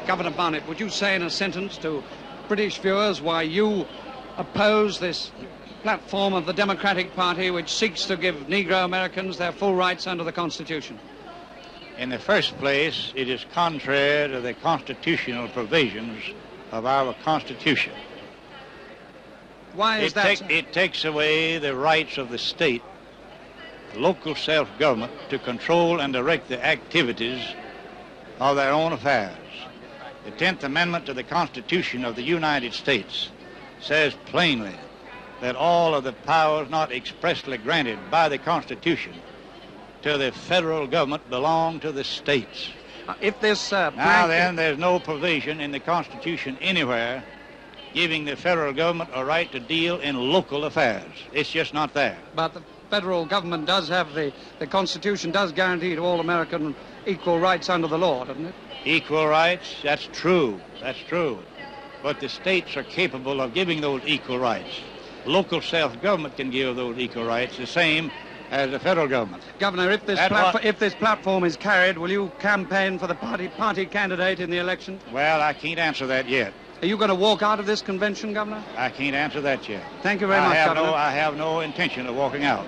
Governor Barnett, would you say in a sentence to British viewers why you oppose this platform of the Democratic Party which seeks to give Negro Americans their full rights under the Constitution? In the first place, it is contrary to the constitutional provisions of our Constitution. Why is that? It takes away the rights of the state, local self-government, to control and direct the activities of their own affairs. The 10th Amendment to the Constitution of the United States says plainly that all of the powers not expressly granted by the Constitution to the federal government belong to the states. If this now then, there's no provision in the Constitution anywhere giving the federal government a right to deal in local affairs. It's just not there. But the federal government does have the Constitution does guarantee to all American equal rights under the law, doesn't it? Equal rights, that's true. That's true. But the states are capable of giving those equal rights. Local self-government can give those equal rights the same as the federal government. Governor, if this platform is carried, will you campaign for the party candidate in the election? Well, I can't answer that yet. Are you going to walk out of this convention, Governor? I can't answer that yet. Thank you very much, Governor. I have no intention of walking out.